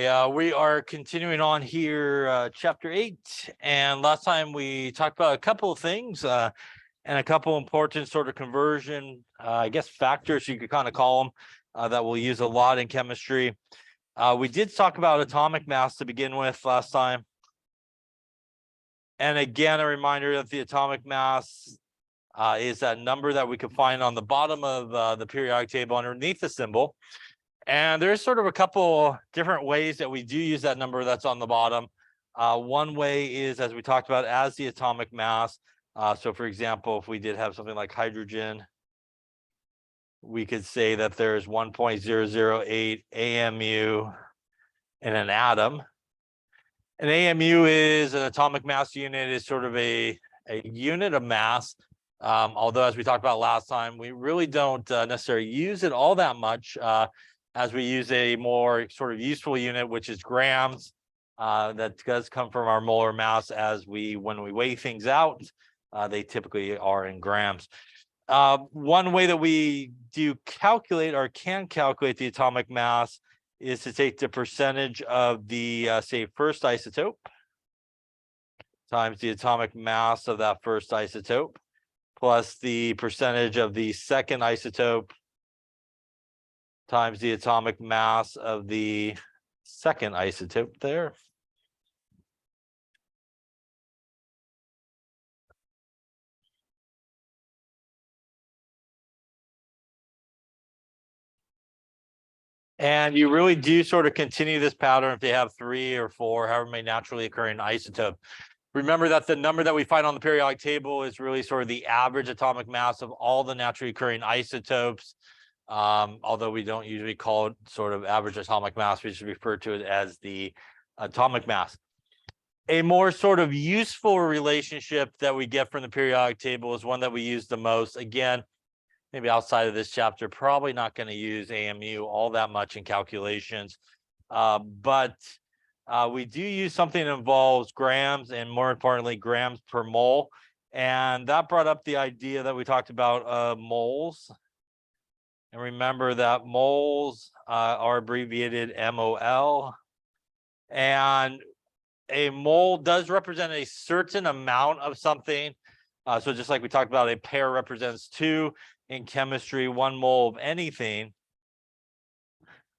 We are continuing on here, chapter 8, and last time we talked about a couple of things and a couple important sort of conversion, I guess factors you could kind of call them, that we'll use a lot in chemistry. We did talk about atomic mass to begin with last time. And again, a reminder that the atomic mass is that number that we can find on the bottom of the periodic table underneath the symbol. And there's sort of a couple different ways that we do use that number that's on the bottom. One way is, as we talked about, as the atomic mass. So for example, if we did have something like hydrogen, we could say that there's 1.008 AMU in an atom. An AMU is an atomic mass unit, is sort of a unit of mass. Although, as we talked about last time, we really don't necessarily use it all that much, as we use a more sort of useful unit, which is grams. That does come from our molar mass. When we weigh things out, they typically are in grams. One way that we do calculate or can calculate the atomic mass is to take the percentage of the, say, first isotope times the atomic mass of that first isotope, plus the percentage of the second isotope times the atomic mass of the second isotope there. And you really do sort of continue this pattern if they have 3 or 4, however many naturally occurring isotope. Remember that the number that we find on the periodic table is really sort of the average atomic mass of all the naturally occurring isotopes. Although we don't usually call it sort of average atomic mass, we just refer to it as the atomic mass. A more sort of useful relationship that we get from the periodic table is one that we use the most. Again, maybe outside of this chapter, probably not going to use AMU all that much in calculations. But we do use something that involves grams, and more importantly, grams per mole. And that brought up the idea that we talked about moles. And remember that moles are abbreviated MOL. And a mole does represent a certain amount of something. So just like we talked about, a pair represents 2. In chemistry, 1 mole of anything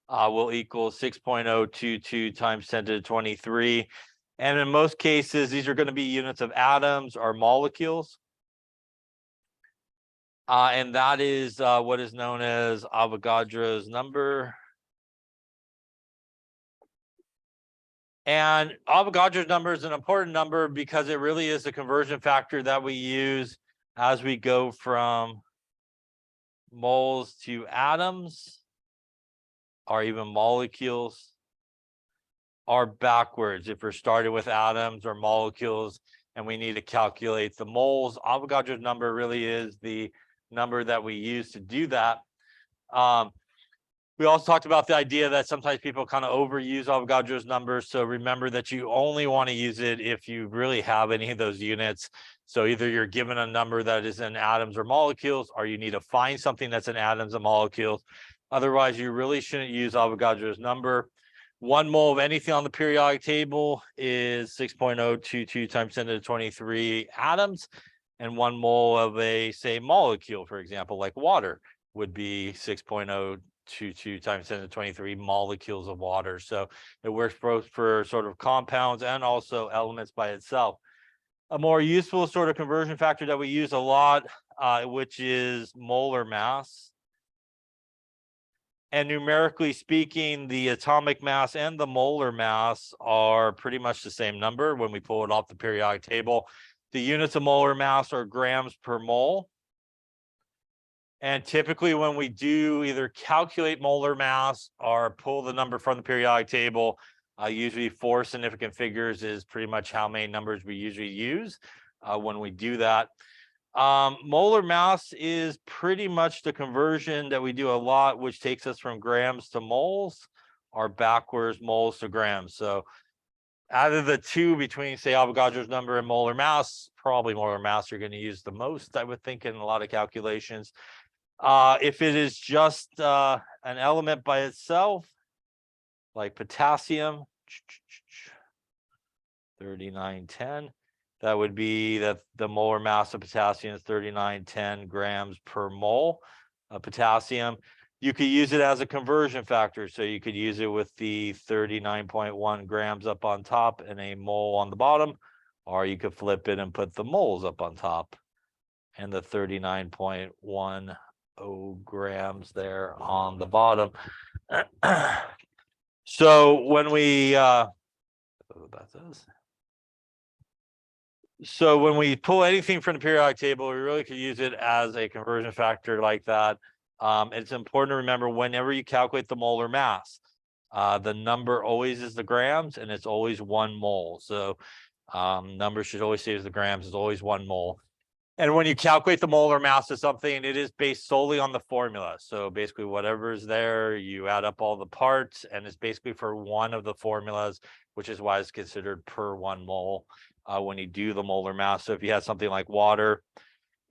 will equal 6.022 times 10 to the 23. And in most cases, these are going to be units of atoms or molecules. And that is what is known as Avogadro's number. And Avogadro's number is an important number because it really is a conversion factor that we use as we go from moles to atoms, or even molecules, or backwards. If we're starting with atoms or molecules and we need to calculate the moles, Avogadro's number really is the number that we use to do that. We also talked about the idea that sometimes people kind of overuse Avogadro's number. So remember that you only want to use it if you really have any of those units. So either you're given a number that is in atoms or molecules, or you need to find something that's in atoms and molecules. Otherwise, you really shouldn't use Avogadro's number. 1 mole of anything on the periodic table is 6.022 times 10 to the 23 atoms. And 1 mole of a, say, molecule, for example, like water, would be 6.022 times 10 to the 23 molecules of water. So it works both for sort of compounds and also elements by itself. A more useful sort of conversion factor that we use a lot, which is molar mass. And numerically speaking, the atomic mass and the molar mass are pretty much the same number when we pull it off the periodic table. The units of molar mass are grams per mole. And typically when we do either calculate molar mass or pull the number from the periodic table, usually 4 significant figures is pretty much how many numbers we usually use when we do that. Molar mass is pretty much the conversion that we do a lot, which takes us from grams to moles, or backwards, moles to grams. So out of the 2 between, say, Avogadro's number and molar mass, probably molar mass you're going to use the most, I would think, in a lot of calculations. If it is just an element by itself, like potassium, 3910. That would be that the molar mass of potassium is 3910 grams per mole of potassium. You could use it as a conversion factor. So you could use it with the 39.1 grams up on top and a mole on the bottom, or you could flip it and put the moles up on top and the 39.10 grams there on the bottom. So when we so when we pull anything from the periodic table, we really could use it as a conversion factor like that. It's important to remember whenever you calculate the molar mass, the number always is the grams and it's always 1 mole. So number should always say as the grams is always 1 mole. And when you calculate the molar mass of something, it is based solely on the formula. So basically whatever is there, you add up all the parts and it's basically for one of the formulas, which is why it's considered per 1 mole when you do the molar mass. So if you had something like water,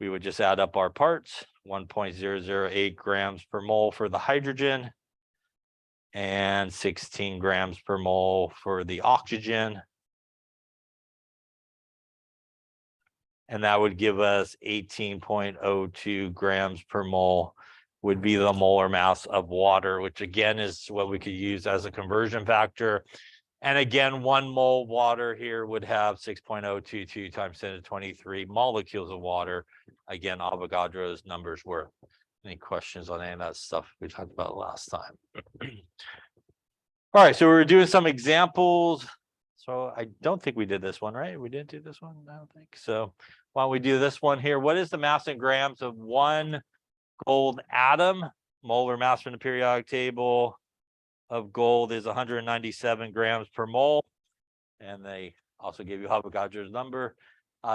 we would just add up our parts, 1.008 grams per mole for the hydrogen and 16 grams per mole for the oxygen. And that would give us 18.02 grams per mole would be the molar mass of water, which again is what we could use as a conversion factor. And again, 1 mole water here would have 6.022 times 10 to the 23 molecules of water. Again, Avogadro's numbers were. Any questions on any of that stuff we talked about last time? All right, so we're doing some examples. So I don't think we did this one, right? We didn't do this one, I don't think. So why don't we do this one here? What is the mass in grams of 1 gold atom? Molar mass from the periodic table of gold is 197 grams per mole. And they also gave you Avogadro's number.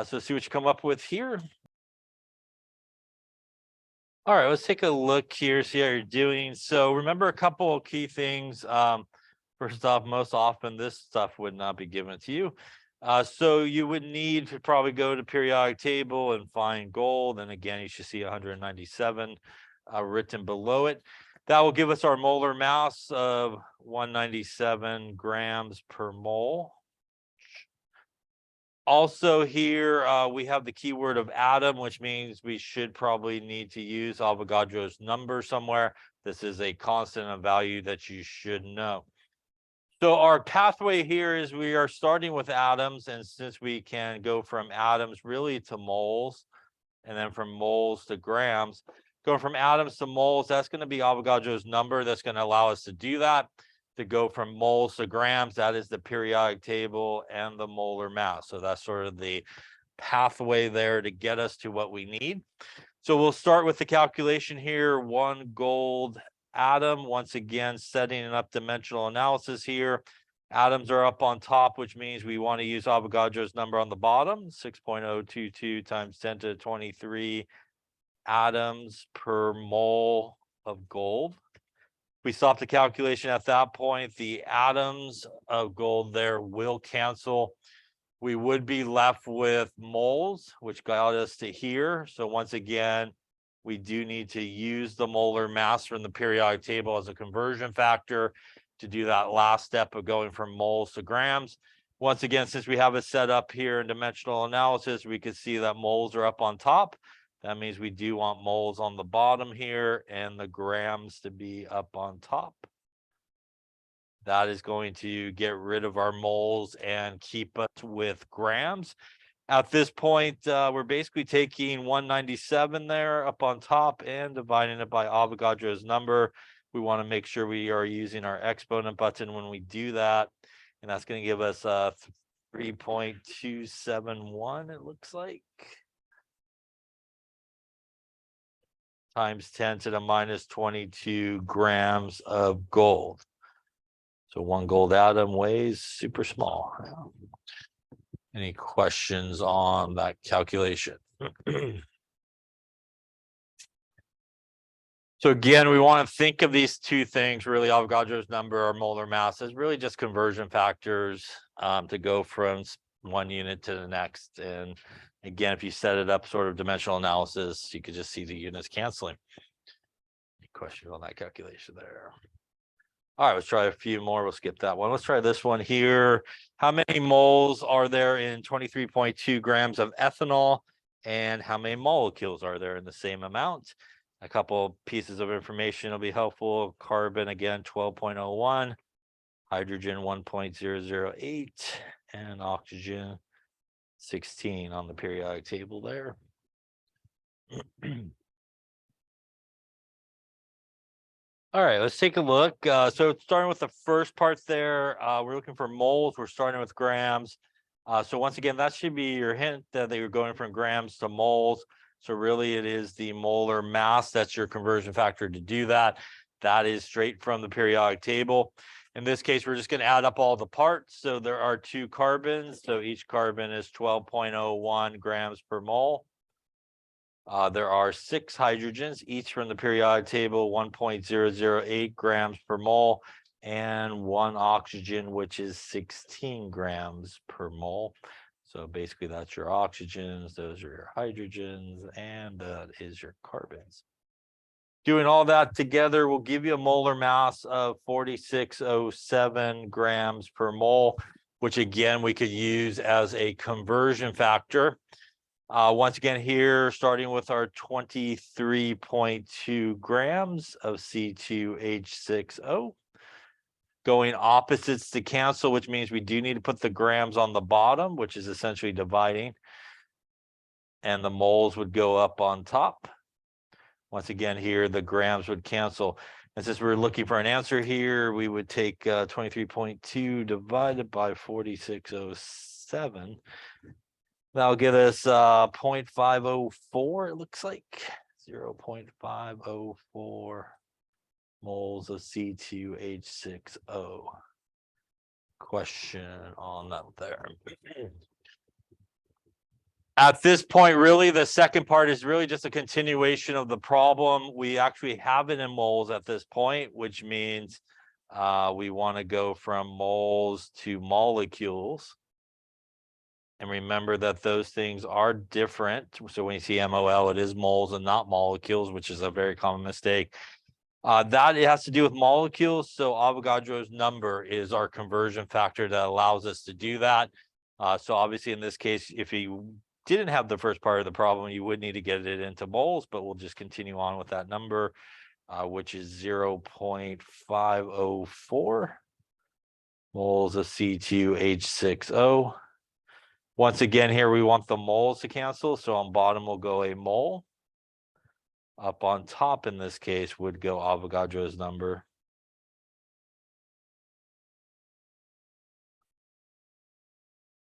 So see what you come up with here. All right, let's take a look here, see how you're doing. So remember a couple of key things. First off, most often this stuff would not be given to you. So you would need to probably go to periodic table and find gold. And again, you should see 197 written below it. That will give us our molar mass of 197 grams per mole. Also here, we have the keyword of atom, which means we should probably need to use Avogadro's number somewhere. This is a constant of value that you should know. So our pathway here is we are starting with atoms, and since we can go from atoms really to moles, and then from moles to grams, going from atoms to moles, that's going to be Avogadro's number. That's going to allow us to do that. To go from moles to grams, that is the periodic table and the molar mass. So that's sort of the pathway there to get us to what we need. So we'll start with the calculation here. 1 gold atom, once again, setting up dimensional analysis here. Atoms are up on top, which means we want to use Avogadro's number on the bottom, 6.022 times 10 to the 23 atoms per mole of gold. We stop the calculation at that point. The atoms of gold there will cancel. We would be left with moles, which got us to here. So once again, we do need to use the molar mass from the periodic table as a conversion factor to do that last step of going from moles to grams. Once again, since we have it set up here in dimensional analysis, we can see that moles are up on top. That means we do want moles on the bottom here and the grams to be up on top. That is going to get rid of our moles and keep us with grams. At this point, we're basically taking 197 there up on top and dividing it by Avogadro's number. We want to make sure we are using our exponent button when we do that. And that's going to give us 3.271, it looks like. Times 10 to the minus 22 grams of gold. So 1 gold atom weighs super small. Any questions on that calculation? So again, we want to think of these two things, really Avogadro's number or molar mass as really just conversion factors to go from one unit to the next. And again, if you set it up sort of dimensional analysis, you could just see the units canceling. Any questions on that calculation there? All right, let's try a few more. We'll skip that one. Let's try this one here. How many moles are there in 23.2 grams of ethanol? And how many molecules are there in the same amount? A couple pieces of information will be helpful. Carbon, again, 12.01. Hydrogen, 1.008. And oxygen, 16 on the periodic table there. All right, let's take a look. So starting with the first part there, we're looking for moles. We're starting with grams. So once again, that should be your hint that you're going from grams to moles. So really it is the molar mass. That's your conversion factor to do that. That is straight from the periodic table. In this case, we're just going to add up all the parts. So there are 2 carbons. So each carbon is 12.01 grams per mole. There are 6 hydrogens, each from the periodic table, 1.008 grams per mole, and 1 oxygen, which is 16 grams per mole. So basically that's your oxygens, those are your hydrogens, and that is your carbons. Doing all that together will give you a molar mass of 4607 grams per mole, which again, we could use as a conversion factor. Once again here, starting with our 23.2 grams of C2H6O. Going opposites to cancel, which means we do need to put the grams on the bottom, which is essentially dividing. And the moles would go up on top. Once again here, the grams would cancel. And since we're looking for an answer here, we would take 23.2 divided by 4607. That'll give us 0.504, it looks like 0.504 moles of C2H6O. Question on that there. At this point, really, the second part is really just a continuation of the problem. We actually have it in moles at this point, which means we want to go from moles to molecules. And remember that those things are different. So when you see MOL, it is moles and not molecules, which is a very common mistake. That it has to do with molecules. So Avogadro's number is our conversion factor that allows us to do that. So obviously in this case, if you didn't have the first part of the problem, you would need to get it into moles, but we'll just continue on with that number, which is 0.504 moles of C2H6O. Once again, here we want the moles to cancel. So on bottom will go a mole. Up on top in this case would go Avogadro's number.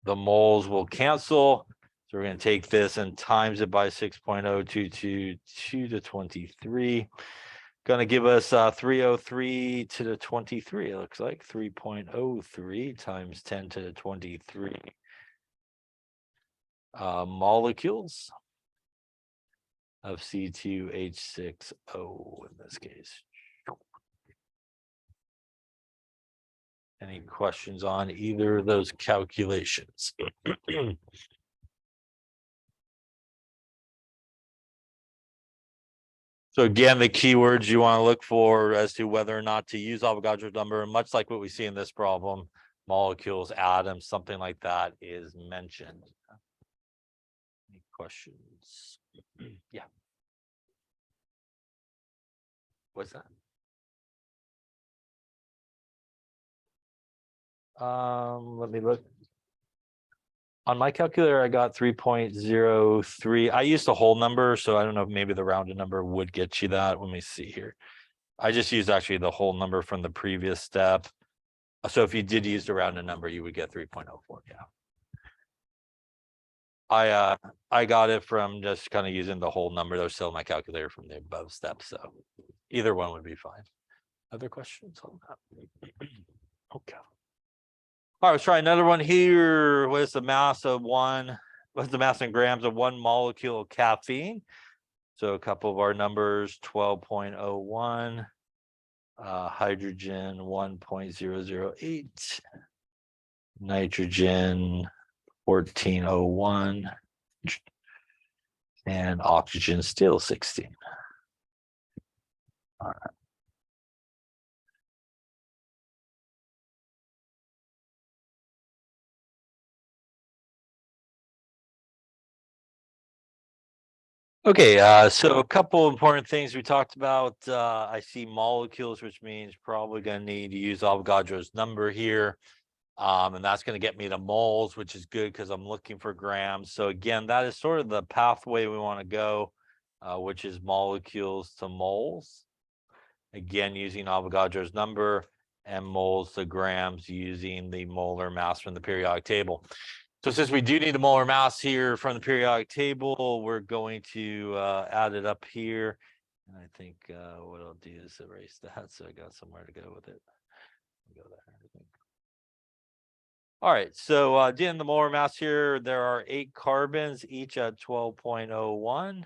The moles will cancel. So we're going to take this and times it by 6.022 to the 23. Going to give us 303 to the 23. It looks like 3.03 times 10 to the 23. Molecules of C2H6O in this case. Any questions on either of those calculations? So again, the keywords you want to look for as to whether or not to use Avogadro's number, much like what we see in this problem, molecules, atoms, something like that is mentioned. Any questions? Yeah. What's that? Let me look. On my calculator, I got 3.03. I used the whole number, so I don't know if maybe the rounded number would get you that. Let me see here. I just used actually the whole number from the previous step. So if you did use the rounded number, you would get 3.04. Yeah. I got it from just kind of using the whole number. That was still my calculator from the above step. So either one would be fine. Other questions on that? Okay. All right, let's try another one here. What is the mass of one? What's the mass in grams of one molecule of caffeine? So a couple of our numbers, 12.01, hydrogen 1.008, nitrogen 1401, and oxygen still 16. All right. Okay, so a couple important things we talked about. I see molecules, which means probably going to need to use Avogadro's number here. And that's going to get me to moles, which is good because I'm looking for grams. So again, that is sort of the pathway we want to go, which is molecules to moles. Again, using Avogadro's number, and moles to grams using the molar mass from the periodic table. So since we do need the molar mass here from the periodic table, we're going to add it up here. And I think what I'll do is erase that so I got somewhere to go with it. Go there, I think. All right, so again, the molar mass here, there are 8 carbons, each at 12.01.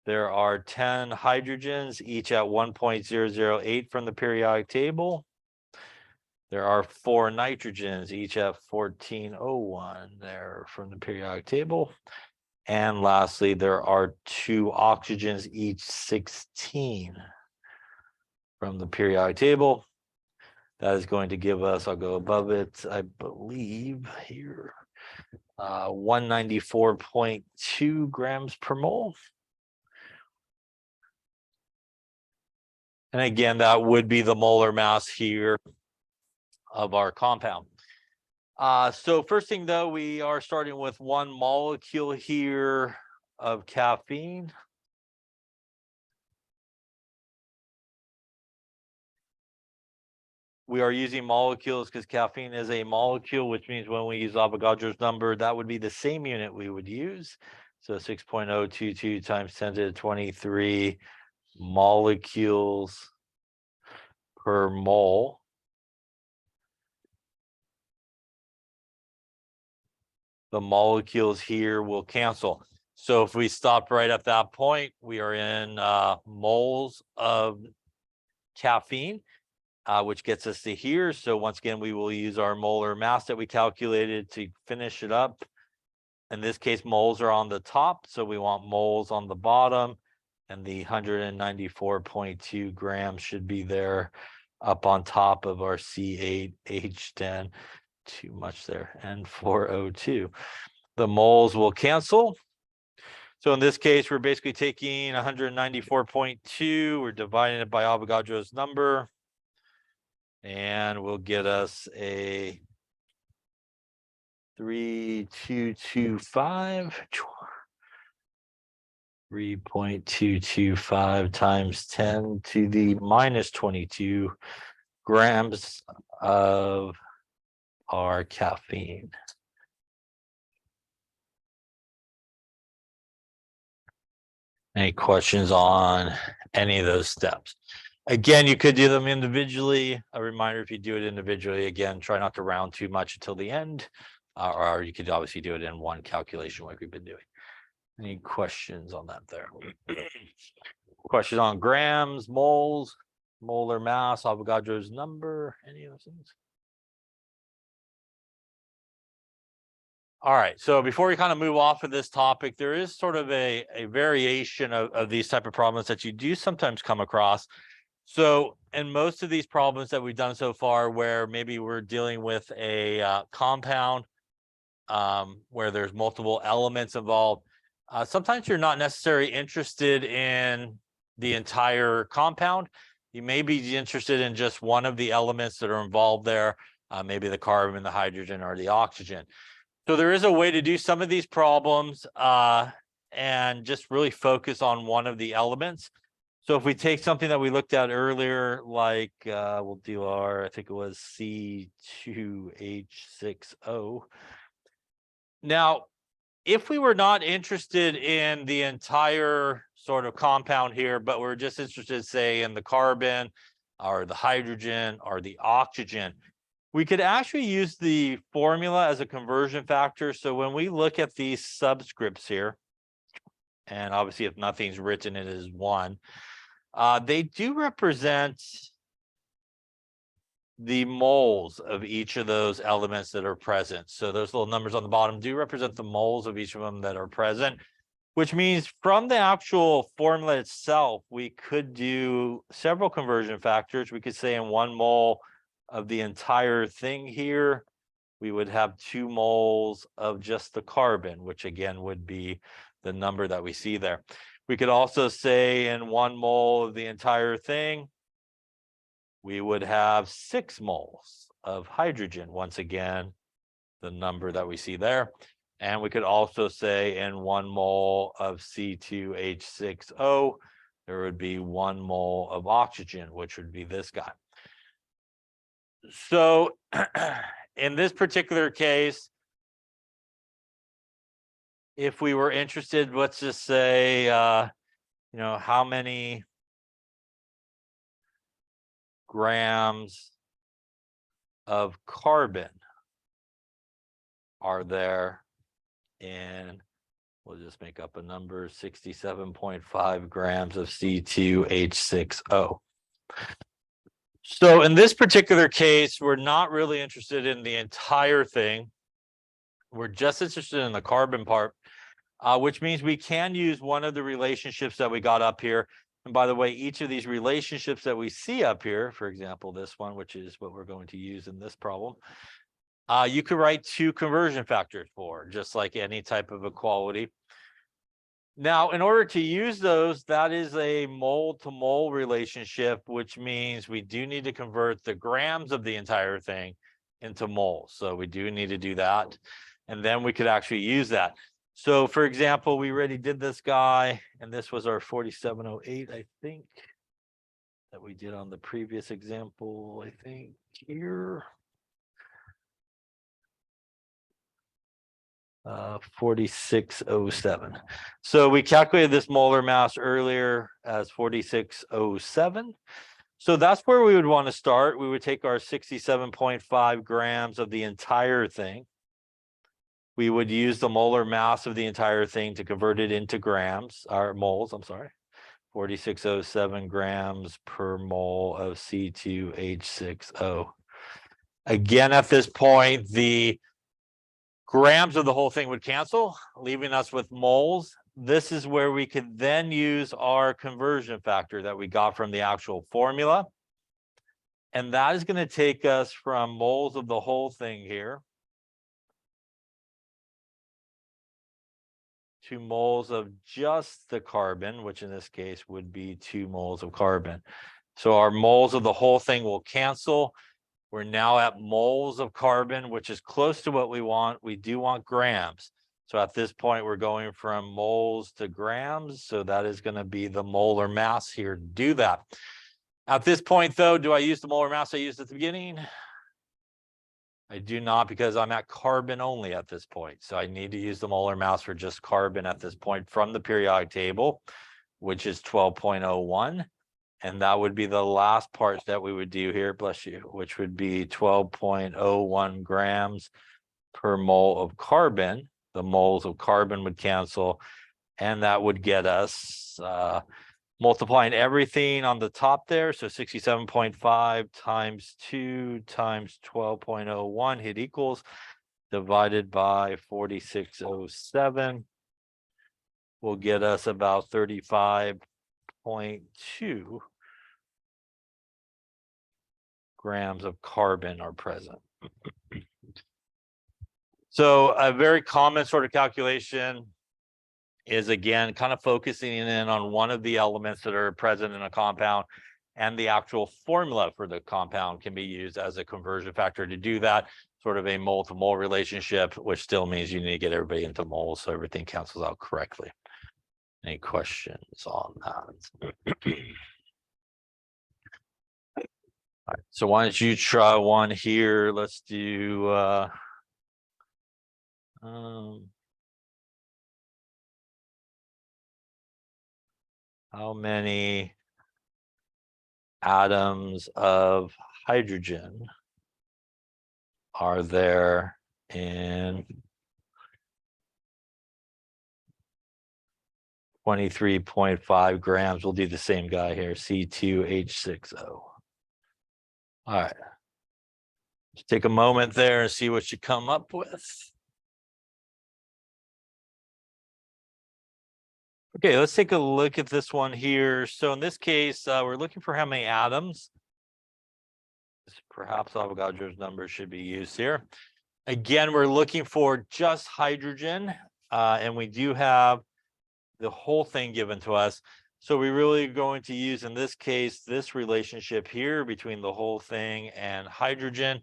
There are 10 hydrogens, each at 1.008 from the periodic table. There are 4 nitrogens, each at 1401 there from the periodic table. And lastly, there are 2 oxygens, each 16 from the periodic table. That is going to give us, I'll go above it, I believe here, 194.2 grams per mole. And again, that would be the molar mass here of our compound. So first thing though, we are starting with 1 molecule here of caffeine. We are using molecules because caffeine is a molecule, which means when we use Avogadro's number, that would be the same unit we would use. So 6.022 times 10 to the 23 molecules per mole. The molecules here will cancel. So if we stopped right at that point, we are in moles of caffeine, which gets us to here. So once again, we will use our molar mass that we calculated to finish it up. In this case, moles are on the top, so we want moles on the bottom, and the 194.2 grams should be there up on top of our C8H10. Too much there, N4O2. The moles will cancel. So in this case, we're basically taking 194.2, we're dividing it by Avogadro's number, and we'll get us a 3.225. 3.225 times 10 to the minus 22 grams of our caffeine. Any questions on any of those steps? Again, you could do them individually. A reminder, if you do it individually, again, try not to round too much until the end, or you could obviously do it in one calculation like we've been doing. Any questions on that there? Question on grams, moles, molar mass, Avogadro's number, any of those things? All right, so before we kind of move off of this topic, there is sort of a variation of these type of problems that you do sometimes come across. So in most of these problems that we've done so far, where maybe we're dealing with a compound where there's multiple elements involved, sometimes you're not necessarily interested in the entire compound. You may be interested in just one of the elements that are involved there, maybe the carbon, the hydrogen, or the oxygen. So there is a way to do some of these problems and just really focus on one of the elements. So if we take something that we looked at earlier, like we'll do our, I think it was C2H6O. Now, if we were not interested in the entire sort of compound here, but we're just interested, say, in the carbon or the hydrogen or the oxygen, we could actually use the formula as a conversion factor. So when we look at these subscripts here, and obviously if nothing's written, it is 1, they do represent the moles of each of those elements that are present. So those little numbers on the bottom do represent the moles of each of them that are present, which means from the actual formula itself, we could do several conversion factors. We could say in 1 mole of the entire thing here, we would have 2 moles of just the carbon, which again would be the number that we see there. We could also say in 1 mole of the entire thing, we would have 6 moles of hydrogen. Once again, the number that we see there. And we could also say in 1 mole of C2H6O, there would be 1 mole of oxygen, which would be this guy. So in this particular case, if we were interested, let's just say, how many grams of carbon are there in, we'll just make up a number, 67.5 grams of C2H6O. So in this particular case, we're not really interested in the entire thing. We're just interested in the carbon part, which means we can use one of the relationships that we got up here. And by the way, each of these relationships that we see up here, for example, this one, which is what we're going to use in this problem, you could write 2 conversion factors for, just like any type of equality. Now, in order to use those, that is a mole to mole relationship, which means we do need to convert the grams of the entire thing into moles. So we do need to do that. And then we could actually use that. So for example, we already did this guy, and this was our 4708, I think, that we did on the previous example, I think here. 4607. So we calculated this molar mass earlier as 4607. So that's where we would want to start. We would take our 67.5 grams of the entire thing. We would use the molar mass of the entire thing to convert it into grams, or moles, I'm sorry. 4607 grams per mole of C2H6O. Again, at this point, the grams of the whole thing would cancel, leaving us with moles. This is where we could then use our conversion factor that we got from the actual formula. And that is going to take us from moles of the whole thing here to moles of just the carbon, which in this case would be 2 moles of carbon. So our moles of the whole thing will cancel. We're now at moles of carbon, which is close to what we want. We do want grams. So at this point, we're going from moles to grams. So that is going to be the molar mass here to do that. At this point, though, do I use the molar mass I used at the beginning? I do not, because I'm at carbon only at this point. So I need to use the molar mass for just carbon at this point from the periodic table, which is 12.01. And that would be the last part that we would do here, bless you, which would be 12.01 grams per mole of carbon. The moles of carbon would cancel, and that would get us multiplying everything on the top there. So 67.5 times 2 times 12.01 hit equals, divided by 4607 will get us about 35.2 grams of carbon are present. So a very common sort of calculation is, again, kind of focusing in on one of the elements that are present in a compound, and the actual formula for the compound can be used as a conversion factor to do that, sort of a mole to mole relationship, which still means you need to get everybody into moles so everything cancels out correctly. Any questions on that? All right, so why don't you try one here? Let's do how many atoms of hydrogen are there in 23.5 grams? We'll do the same guy here, C2H6O. All right. Just take a moment there and see what you come up with. Okay, let's take a look at this one here. So in this case, we're looking for how many atoms. Perhaps Avogadro's number should be used here. Again, we're looking for just hydrogen, and we do have the whole thing given to us. So we're really going to use, in this case, this relationship here between the whole thing and hydrogen.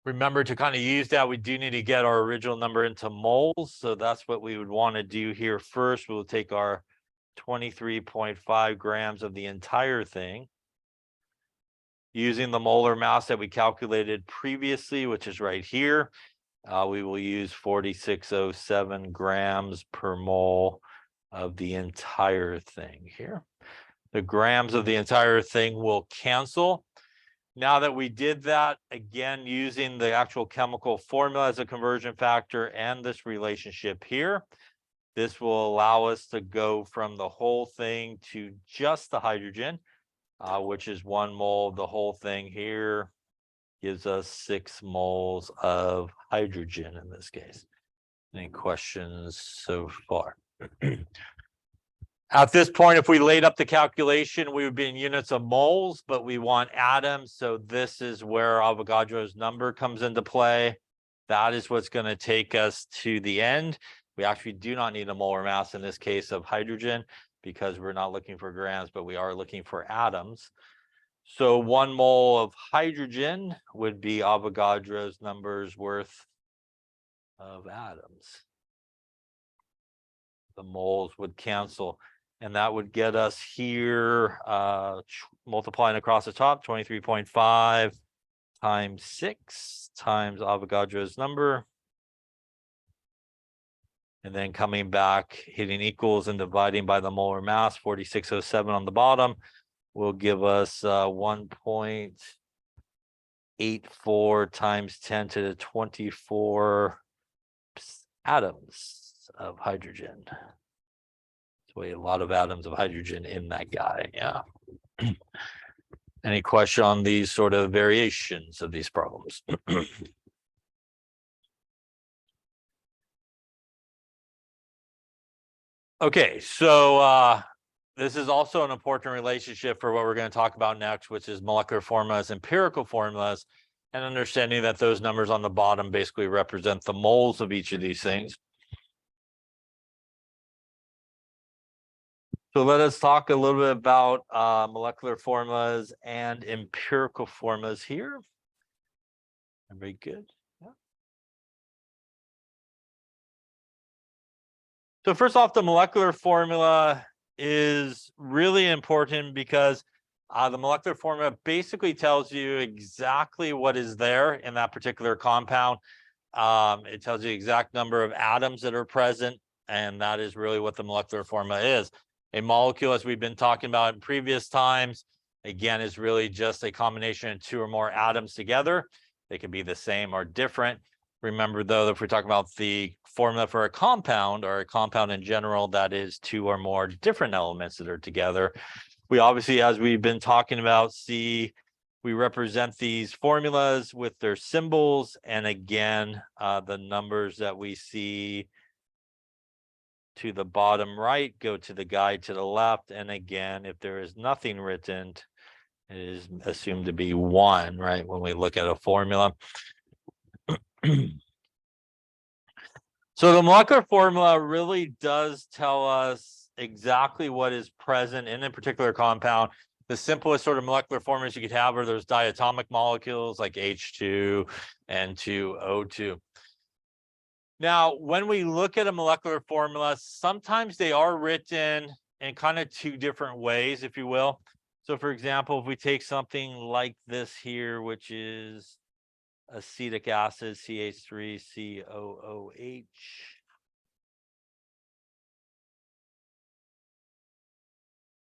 Remember, to kind of use that, we do need to get our original number into moles. So that's what we would want to do here first. We'll take our 23.5 grams of the entire thing, using the molar mass that we calculated previously, which is right here. We will use 4607 grams per mole of the entire thing here. The grams of the entire thing will cancel. Now that we did that, again, using the actual chemical formula as a conversion factor and this relationship here, this will allow us to go from the whole thing to just the hydrogen, which is 1 mole of the whole thing here, gives us 6 moles of hydrogen in this case. Any questions so far? At this point, if we laid up the calculation, we would be in units of moles, but we want atoms. So this is where Avogadro's number comes into play. That is what's going to take us to the end. We actually do not need a molar mass in this case of hydrogen because we're not looking for grams, but we are looking for atoms. So 1 mole of hydrogen would be Avogadro's number's worth of atoms. The moles would cancel. And that would get us here, multiplying across the top, 23.5 times 6 times Avogadro's number. And then coming back, hitting equals and dividing by the molar mass, 4607 on the bottom, will give us 1.84 times 10 to the 24 atoms of hydrogen. So a lot of atoms of hydrogen in that guy. Yeah. Any question on these sort of variations of these problems? Okay, so this is also an important relationship for what we're going to talk about next, which is molecular formulas, empirical formulas, and understanding that those numbers on the bottom basically represent the moles of each of these things. So let us talk a little bit about molecular formulas and empirical formulas here. Very good. Yeah. So first off, the molecular formula is really important because the molecular formula basically tells you exactly what is there in that particular compound. It tells you the exact number of atoms that are present, and that is really what the molecular formula is. A molecule, as we've been talking about in previous times, again, is really just a combination of 2 or more atoms together. They can be the same or different. Remember, though, if we're talking about the formula for a compound or a compound in general, that is 2 or more different elements that are together. We obviously, as we've been talking about, we represent these formulas with their symbols. And again, the numbers that we see to the bottom right go to the guide to the left. And again, if there is nothing written, it is assumed to be 1, right? When we look at a formula. So the molecular formula really does tell us exactly what is present in a particular compound. The simplest sort of molecular formulas you could have are those diatomic molecules like H2, N2, O2. Now, when we look at a molecular formula, sometimes they are written in kind of 2 different ways, if you will. So for example, if we take something like this here, which is acetic acid, CH3COOH.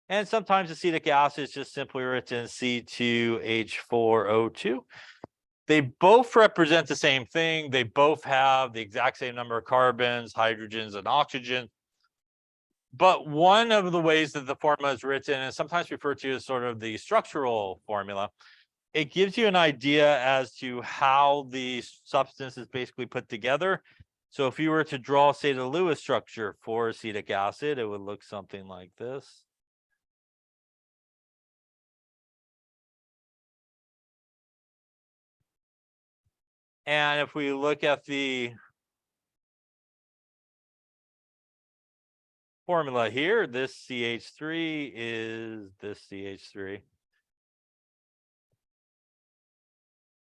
And sometimes acetic acid is just simply written C2H4O2. They both represent the same thing. They both have the exact same number of carbons, hydrogens, and oxygen. But one of the ways that the formula is written is sometimes referred to as sort of the structural formula. It gives you an idea as to how the substance is basically put together. So if you were to draw, say, the Lewis structure for acetic acid, it would look something like this. And if we look at the formula here, this CH3 is this CH3.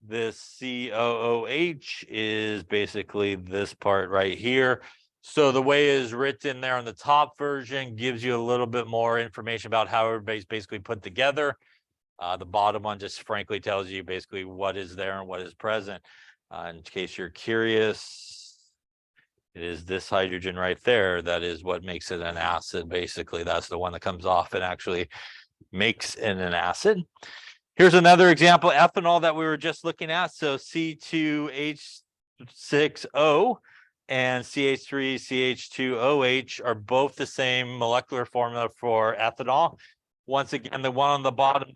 This COOH is basically this part right here. So the way it is written there on the top version gives you a little bit more information about how everybody's basically put together. The bottom one just frankly tells you basically what is there and what is present. In case you're curious, it is this hydrogen right there. That is what makes it an acid. Basically, that's the one that comes off and actually makes it an acid. Here's another example, ethanol that we were just looking at. So C2H6O and CH3CH2OH are both the same molecular formula for ethanol. Once again, the one on the bottom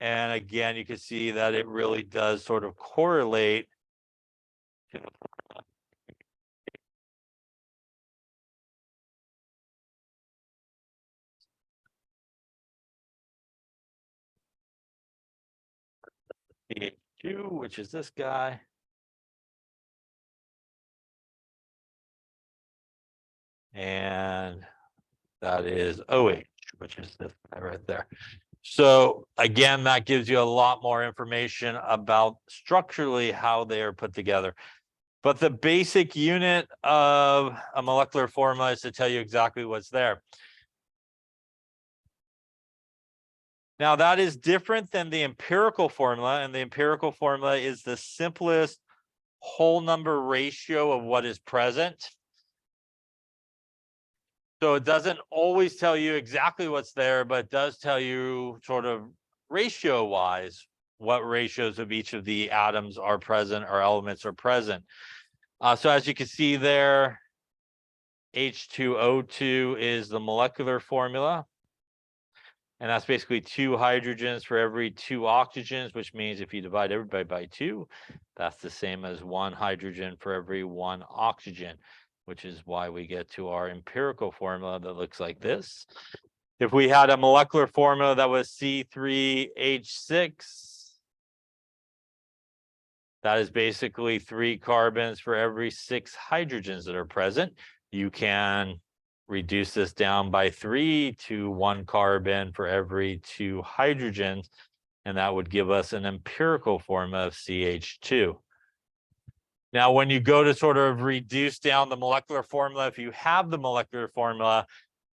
and again, you can see that it really does sort of correlate to CH2, which is this guy. And that is OH, which is this guy right there. So again, that gives you a lot more information about structurally how they are put together. But the basic unit of a molecular formula is to tell you exactly what's there. Now that is different than the empirical formula, and the empirical formula is the simplest whole number ratio of what is present. So it doesn't always tell you exactly what's there, but it does tell you sort of ratio wise what ratios of each of the atoms are present or elements are present. So as you can see there, H2O2 is the molecular formula. And that's basically 2 hydrogens for every 2 oxygens, which means if you divide everybody by 2, that's the same as 1 hydrogen for every 1 oxygen, which is why we get to our empirical formula that looks like this. If we had a molecular formula that was C3H6, that is basically 3 carbons for every 6 hydrogens that are present. You can reduce this down by 3 to 1 carbon for every 2 hydrogens, and that would give us an empirical formula of CH2. Now, when you go to sort of reduce down the molecular formula, if you have the molecular formula,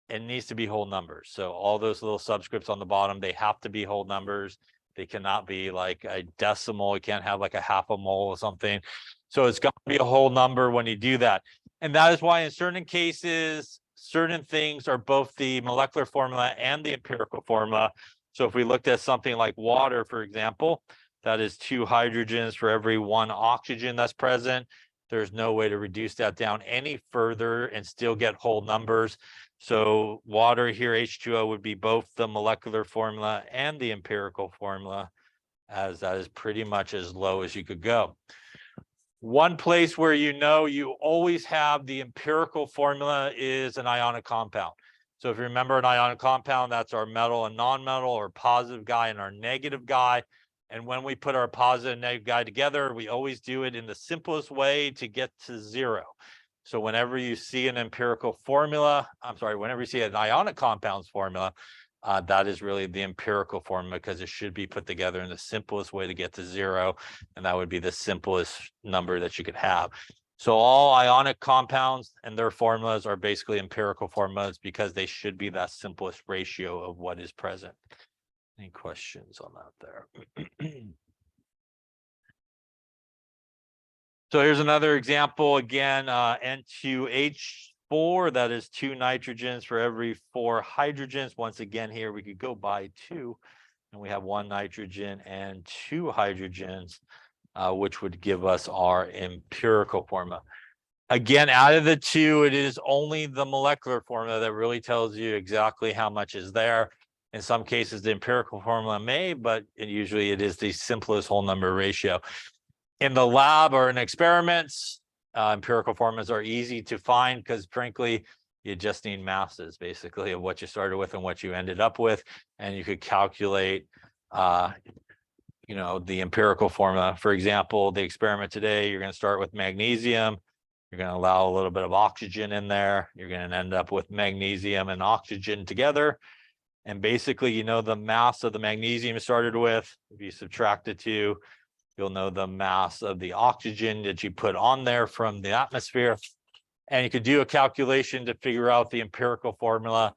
it needs to be whole numbers. So all those little subscripts on the bottom, they have to be whole numbers. They cannot be like a decimal. You can't have like a half a mole or something. So it's got to be a whole number when you do that. And that is why in certain cases, certain things are both the molecular formula and the empirical formula. So if we looked at something like water, for example, that is 2 hydrogens for every 1 oxygen that's present. There's no way to reduce that down any further and still get whole numbers. So water here, H2O, would be both the molecular formula and the empirical formula, as that is pretty much as low as you could go. One place where you always have the empirical formula is an ionic compound. So if you remember an ionic compound, that's our metal and non-metal, or positive guy and our negative guy. And when we put our positive and negative guy together, we always do it in the simplest way to get to 0. So whenever you see an empirical formula, whenever you see an ionic compounds formula, that is really the empirical formula, because it should be put together in the simplest way to get to 0. And that would be the simplest number that you could have. So all ionic compounds and their formulas are basically empirical formulas, because they should be that simplest ratio of what is present. Any questions on that there? So here's another example again, N2H4, that is 2 nitrogens for every 4 hydrogens. Once again, here we could go by 2, and we have 1 nitrogen and 2 hydrogens, which would give us our empirical formula. Again, out of the 2, it is only the molecular formula that really tells you exactly how much is there. In some cases, the empirical formula may, but usually it is the simplest whole number ratio. In the lab or in experiments, empirical formulas are easy to find because frankly, you just need masses basically of what you started with and what you ended up with. And you could calculate, the empirical formula. For example, the experiment today, you're going to start with magnesium. You're going to allow a little bit of oxygen in there. You're going to end up with magnesium and oxygen together. And basically, the mass of the magnesium you started with. If you subtract the two, you'll know the mass of the oxygen that you put on there from the atmosphere. And you could do a calculation to figure out the empirical formula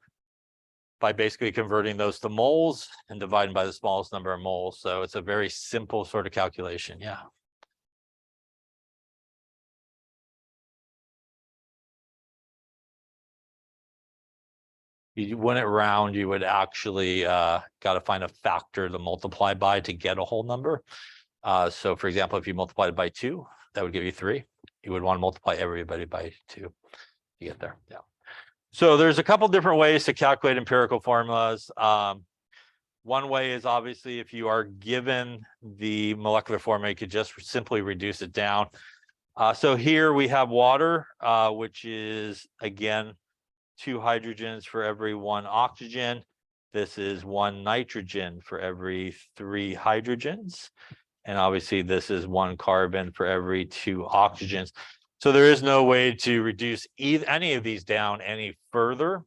by basically converting those to moles and dividing by the smallest number of moles. So it's a very simple sort of calculation. Yeah. You win it round, you would actually got to find a factor to multiply by to get a whole number. So for example, if you multiplied it by 2, that would give you 3. You would want to multiply everybody by 2 to get there. Yeah. So there's a couple different ways to calculate empirical formulas. One way is obviously if you are given the molecular formula, you could just simply reduce it down. So here we have water, which is again 2 hydrogens for every 1 oxygen. This is 1 nitrogen for every 3 hydrogens. And obviously this is 1 carbon for every 2 oxygens. So there is no way to reduce any of these down any further.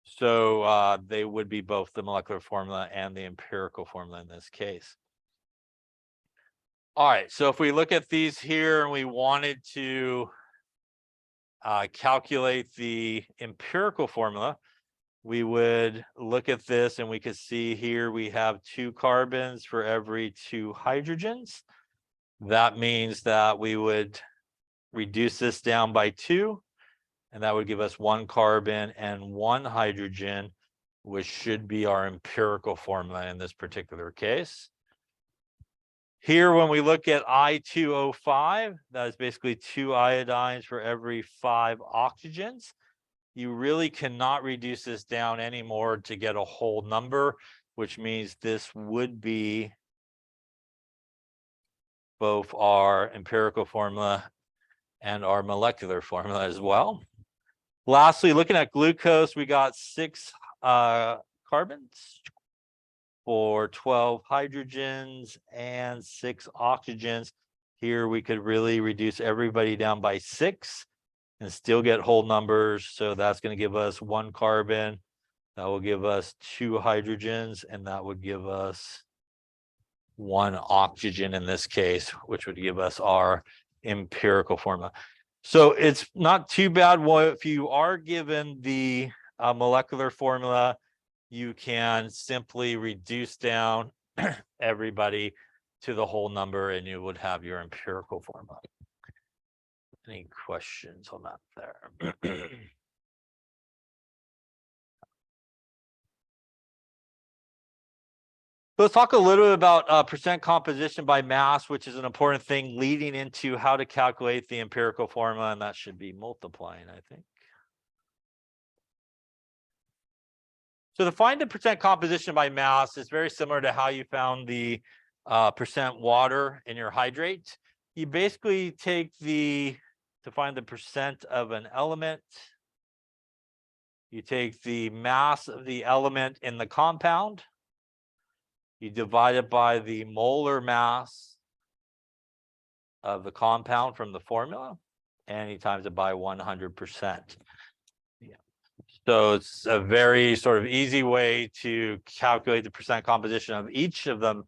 So they would be both the molecular formula and the empirical formula in this case. All right, so if we look at these here and we wanted to calculate the empirical formula, we would look at this and we could see here we have 2 carbons for every 2 hydrogens. That means that we would reduce this down by 2, and that would give us 1 carbon and 1 hydrogen, which should be our empirical formula in this particular case. Here, when we look at I2O5, that is basically 2 iodines for every 5 oxygens. You really cannot reduce this down anymore to get a whole number, which means this would be both our empirical formula and our molecular formula as well. Lastly, looking at glucose, we got 6 carbons for 12 hydrogens and 6 oxygens. Here we could really reduce everybody down by 6 and still get whole numbers. So that's going to give us 1 carbon. That will give us 2 hydrogens, and that would give us 1 oxygen in this case, which would give us our empirical formula. So it's not too bad. If you are given the molecular formula, you can simply reduce down everybody to the whole number and you would have your empirical formula. Any questions on that there? Let's talk a little bit about percent composition by mass, which is an important thing leading into how to calculate the empirical formula, and that should be multiplying, I think. So to find the percent composition by mass is very similar to how you found the percent water in your hydrate. You basically take to find the percent of an element, you take the mass of the element in the compound, you divide it by the molar mass of the compound from the formula, and you times it by 100%. Yeah. So it's a very sort of easy way to calculate the percent composition of each of them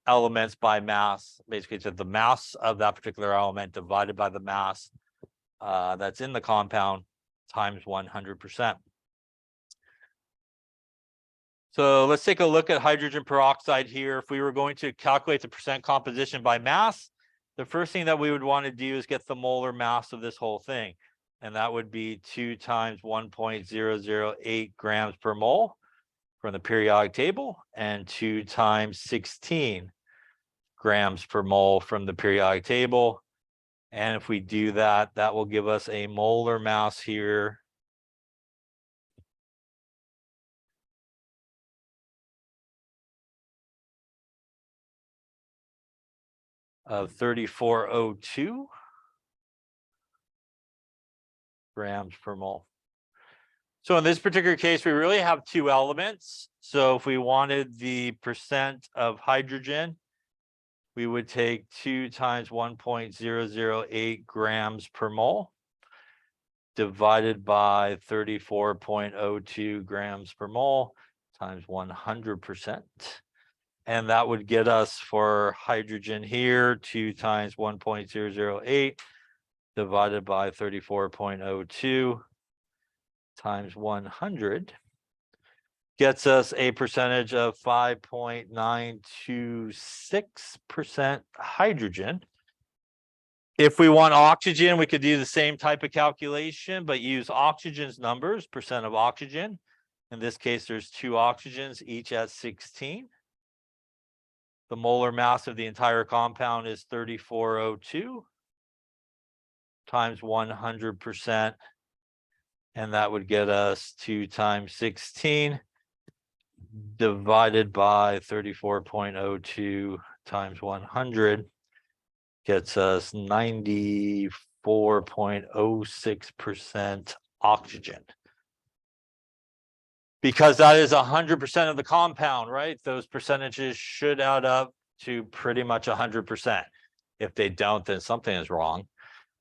elements by mass. Basically, it's the mass of that particular element divided by the mass that's in the compound times 100%. So let's take a look at hydrogen peroxide here. If we were going to calculate the percent composition by mass, the first thing that we would want to do is get the molar mass of this whole thing. And that would be 2 times 1.008 grams per mole from the periodic table, and 2 times 16 grams per mole from the periodic table. And if we do that, that will give us a molar mass here of 3402 grams per mole. So in this particular case, we really have two elements. So if we wanted the percent of hydrogen, we would take 2 times 1.008 grams per mole divided by 34.02 grams per mole times 100%. And that would get us for hydrogen here, 2 times 1.008 divided by 34.02 times 100 gets us a percentage of 5.926% hydrogen. If we want oxygen, we could do the same type of calculation, but use oxygen's numbers, percent of oxygen. In this case, there's 2 oxygens, each at 16. The molar mass of the entire compound is 3402 times 100%. And that would get us 2 times 16 divided by 34.02 times 100 gets us 94.06% oxygen. Because that is 100% of the compound, right? Those percentages should add up to pretty much 100%. If they don't, then something is wrong.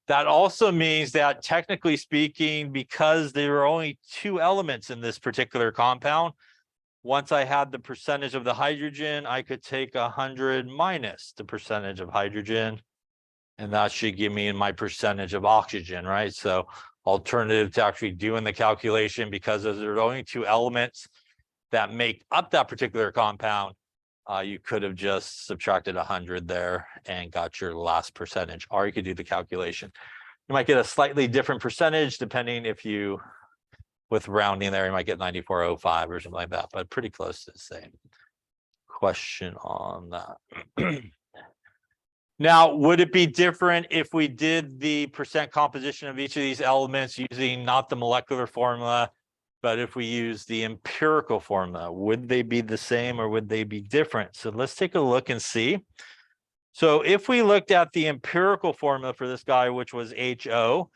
That also means that technically speaking, because there are only 2 elements in this particular compound, once I had the percentage of the hydrogen, I could take 100 minus the percentage of hydrogen, and that should give me my percentage of oxygen, right? So alternative to actually doing the calculation, because there are only 2 elements that make up that particular compound, you could have just subtracted 100 there and got your last percentage, or you could do the calculation. You might get a slightly different percentage depending if you, with rounding there, you might get 9405 or something like that, but pretty close to the same. Question on that. Now, would it be different if we did the percent composition of each of these elements using not the molecular formula, but if we use the empirical formula? Would they be the same or would they be different? So let's take a look and see. So if we looked at the empirical formula for this guy, which was HO,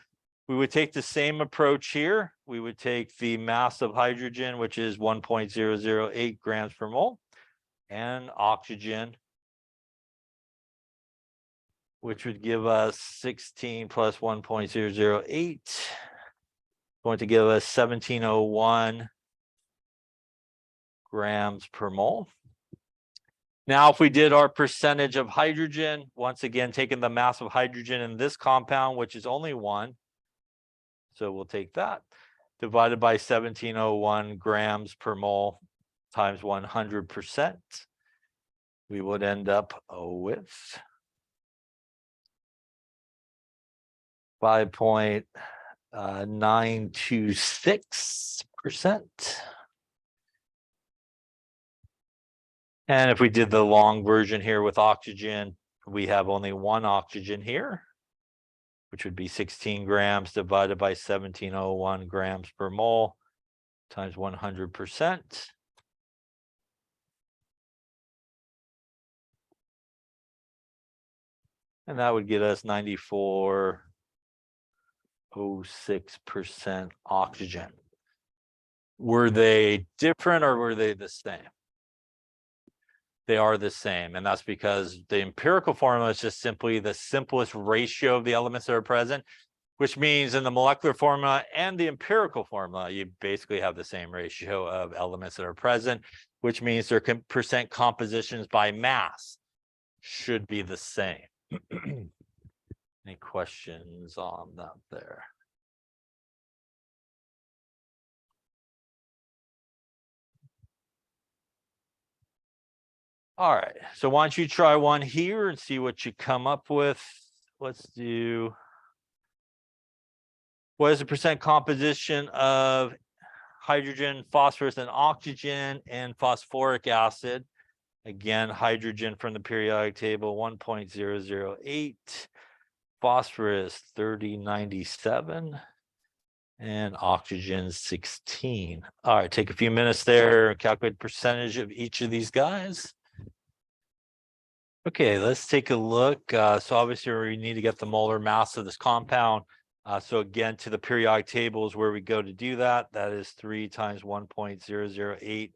we would take the same approach here. We would take the mass of hydrogen, which is 1.008 grams per mole, and oxygen, which would give us 16 plus 1.008, going to give us 1701 grams per mole. Now, if we did our percentage of hydrogen, once again, taking the mass of hydrogen in this compound, which is only 1, so we'll take that, divided by 1701 grams per mole times 100%, we would end up with 5.926%. And if we did the long version here with oxygen, we have only 1 oxygen here, which would be 16 grams divided by 1701 grams per mole times 100%. And that would get us 94.06% oxygen. Were they different or were they the same? They are the same, and that's because the empirical formula is just simply the simplest ratio of the elements that are present, which means in the molecular formula and the empirical formula, you basically have the same ratio of elements that are present, which means their percent compositions by mass should be the same. Any questions on that there? All right, so why don't you try one here and see what you come up with. Let's do, what is the percent composition of hydrogen, phosphorus, and oxygen and phosphoric acid? Again, hydrogen from the periodic table, 1.008, phosphorus 3097, and oxygen 16. All right, take a few minutes there, calculate percentage of each of these guys. Okay, let's take a look. So obviously we need to get the molar mass of this compound. So again, to the periodic table is where we go to do that. That is 3 times 1.008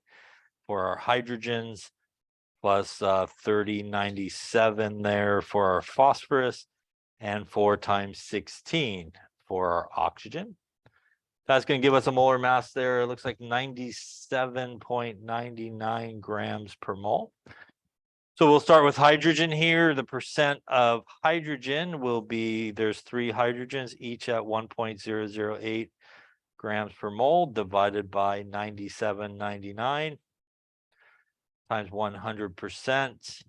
for our hydrogens, plus 3097 there for our phosphorus, and 4 times 16 for our oxygen. That's going to give us a molar mass there. It looks like 97.99 grams per mole. So we'll start with hydrogen here. The percent of hydrogen will be, there's 3 hydrogens, each at 1.008 grams per mole, divided by 97.99 times 100%.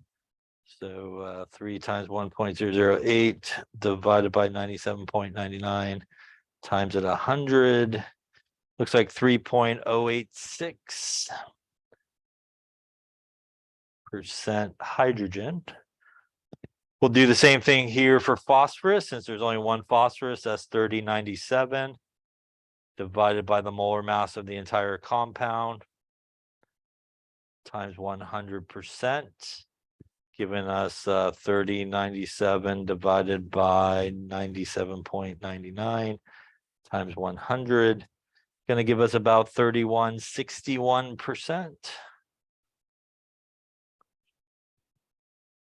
So 3 times 1.008 divided by 97.99 times at 100. Looks like 3.086% hydrogen. We'll do the same thing here for phosphorus. Since there's only one phosphorus, that's 3097 divided by the molar mass of the entire compound times 100%, giving us 3097 divided by 97.99 times 100, going to give us about 3161%.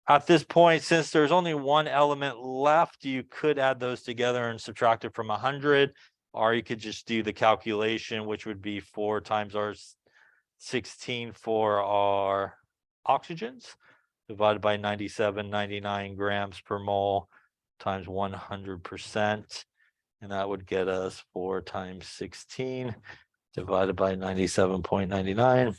At this point, since there's only one element left, you could add those together and subtract it from 100, or you could just do the calculation, which would be 4 times our 16 for our oxygens divided by 97.99 grams per mole times 100%. And that would get us 4 times 16 divided by 97.99.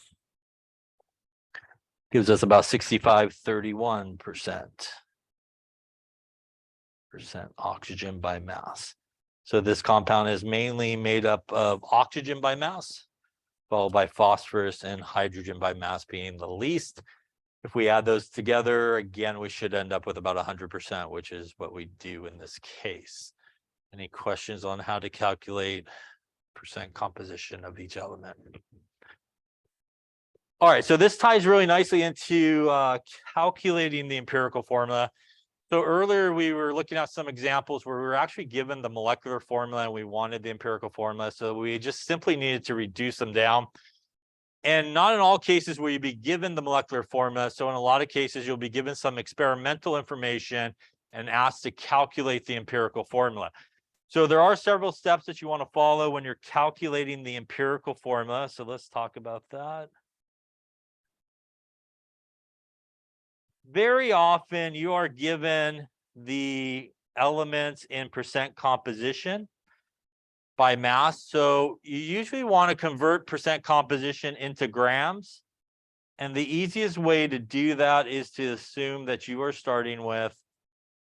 Gives us about 65.31% oxygen by mass. So this compound is mainly made up of oxygen by mass, followed by phosphorus and hydrogen by mass being the least. If we add those together, again, we should end up with about 100%, which is what we do in this case. Any questions on how to calculate percent composition of each element? All right, so this ties really nicely into calculating the empirical formula. So earlier we were looking at some examples where we were actually given the molecular formula and we wanted the empirical formula. So we just simply needed to reduce them down. And not in all cases will you be given the molecular formula. So in a lot of cases, you'll be given some experimental information and asked to calculate the empirical formula. So there are several steps that you want to follow when you're calculating the empirical formula. So let's talk about that. Very often you are given the elements in percent composition by mass. So you usually want to convert percent composition into grams. And the easiest way to do that is to assume that you are starting with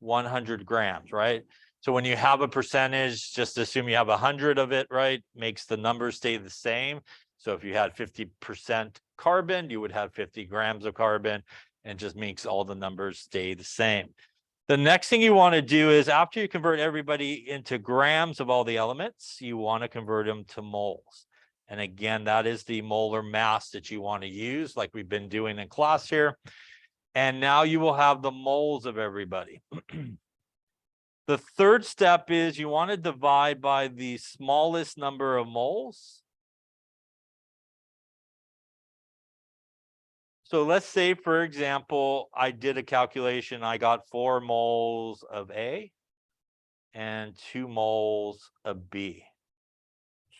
100 grams, right? So when you have a percentage, just assume you have 100 of it, right? Makes the numbers stay the same. So if you had 50% carbon, you would have 50 grams of carbon, and just makes all the numbers stay the same. The next thing you want to do is, after you convert everybody into grams of all the elements, you want to convert them to moles. And again, that is the molar mass that you want to use, like we've been doing in class here. And now you will have the moles of everybody. The third step is you want to divide by the smallest number of moles. So let's say, for example, I did a calculation. I got 4 moles of A and 2 moles of B.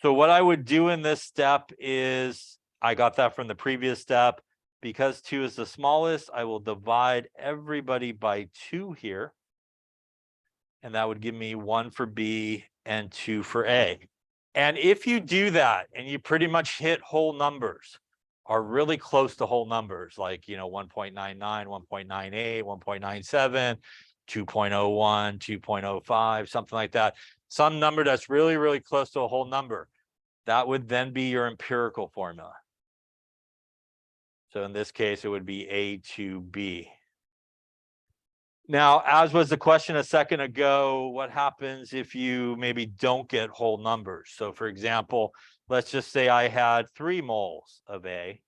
So what I would do in this step is, I got that from the previous step. Because 2 is the smallest, I will divide everybody by 2 here. And that would give me 1 for B and 2 for A. And if you do that and you pretty much hit whole numbers, are really close to whole numbers, like, 1.99, 1.98, 1.97, 2.01, 2.05, something like that. Some number that's really, really close to a whole number. That would then be your empirical formula. So in this case, it would be A to B. Now, as was the question a second ago, what happens if you maybe don't get whole numbers? So for example, let's just say I had 3 moles of A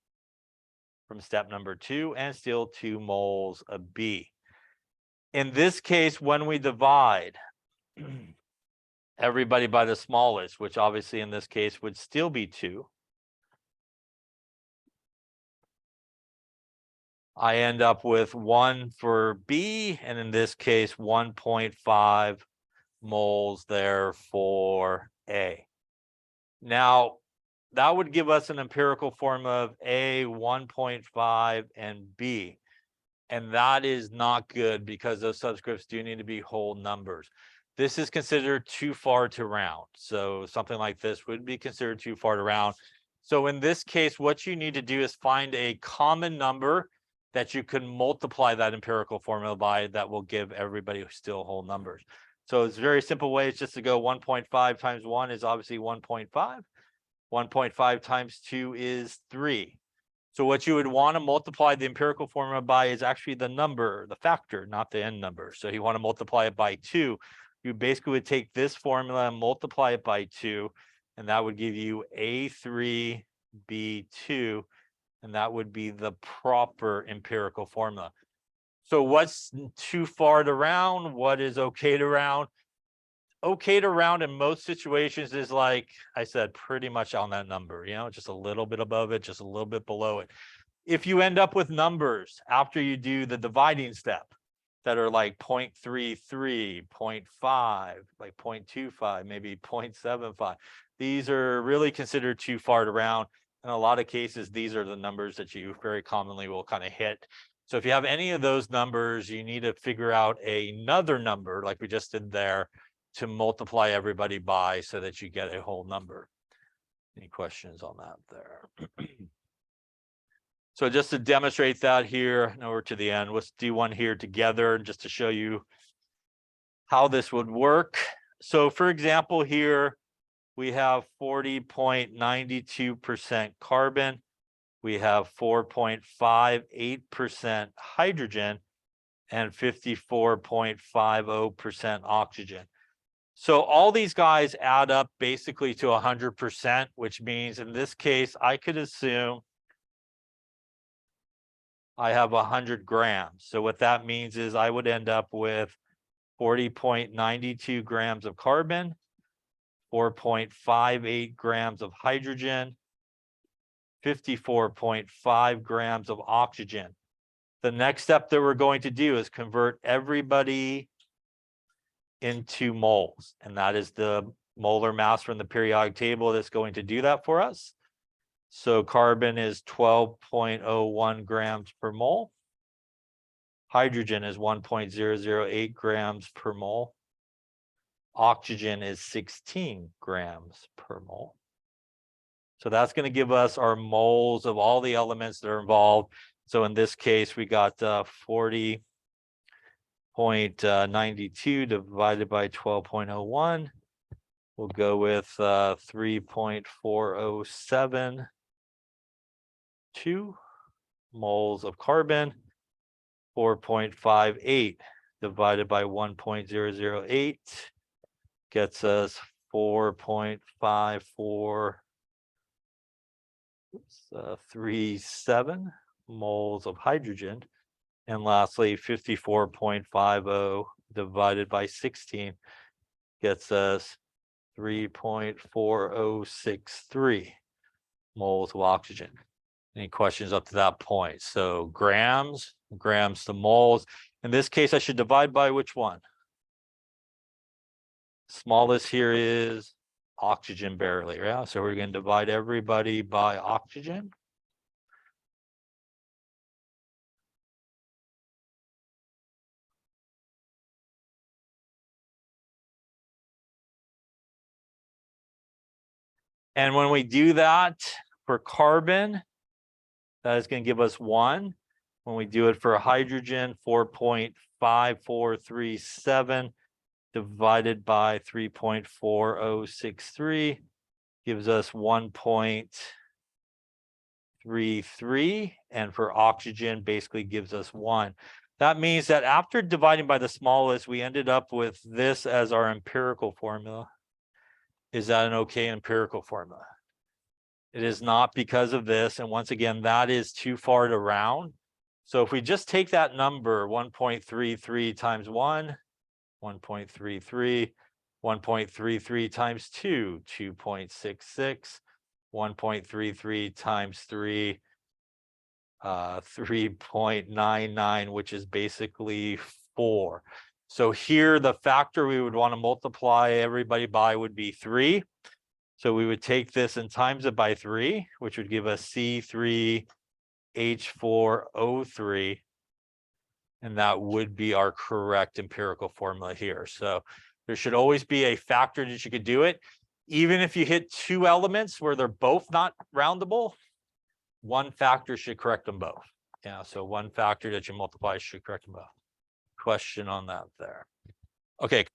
from step number 2 and still 2 moles of B. In this case, when we divide everybody by the smallest, which obviously in this case would still be 2, I end up with 1 for B, and in this case, 1.5 moles there for A. Now, that would give us an empirical formula of A, 1.5, and B. And that is not good because those subscripts do need to be whole numbers. This is considered too far to round. So something like this would be considered too far to round. So in this case, what you need to do is find a common number that you can multiply that empirical formula by that will give everybody still whole numbers. So it's a very simple way. It's just to go 1.5 times 1 is obviously 1.5. 1.5 times 2 is 3. So what you would want to multiply the empirical formula by is actually the number, the factor, not the end number. So you want to multiply it by 2. You basically would take this formula and multiply it by 2, and that would give you A3, B2, and that would be the proper empirical formula. So what's too far to round? What is okay to round? Okay to round in most situations is, like I said, pretty much on that number, just a little bit above it, just a little bit below it. If you end up with numbers after you do the dividing step that are like 0.33, 0.5, like 0.25, maybe 0.75, these are really considered too far to round. In a lot of cases, these are the numbers that you very commonly will kind of hit. So if you have any of those numbers, you need to figure out another number like we just did there to multiply everybody by so that you get a whole number. Any questions on that there? So just to demonstrate that here, now we're to the end, let's do one here together just to show you how this would work. So for example, here we have 40.92% carbon. We have 4.58% hydrogen and 54.50% oxygen. So all these guys add up basically to 100%, which means in this case, I could assume I have 100 grams. So what that means is I would end up with 40.92 grams of carbon, 4.58 grams of hydrogen, 54.5 grams of oxygen. The next step that we're going to do is convert everybody into moles, and that is the molar mass from the periodic table that's going to do that for us. So carbon is 12.01 grams per mole. Hydrogen is 1.008 grams per mole. Oxygen is 16 grams per mole. So that's going to give us our moles of all the elements that are involved. So in this case, we got 40.92 divided by 12.01. We'll go with 3.4072 moles of carbon. 4.58 divided by 1.008 gets us 4.5437 moles of hydrogen. And lastly, 54.50 divided by 16 gets us 3.4063 moles of oxygen. Any questions up to that point? So grams to moles. In this case, I should divide by which one? Smallest here is oxygen barely, yeah? So we're going to divide everybody by oxygen. And when we do that for carbon, that is going to give us 1. When we do it for hydrogen, 4.5437 divided by 3.4063 gives us 1.33. And for oxygen, basically gives us 1. That means that after dividing by the smallest, we ended up with this as our empirical formula. Is that an okay empirical formula? It is not because of this. And once again, that is too far to round. So if we just take that number 1.33 times 1, 1.33, 1.33 times 2, 2.66, 1.33 times 3, 3.99, which is basically 4. So here the factor we would want to multiply everybody by would be 3. So we would take this and times it by 3, which would give us C3H4O3. And that would be our correct empirical formula here. So there should always be a factor that you could do it. Even if you hit 2 elements where they're both not roundable, one factor should correct them both. Yeah, so one factor that you multiply should correct them both. Question on that there. Okay.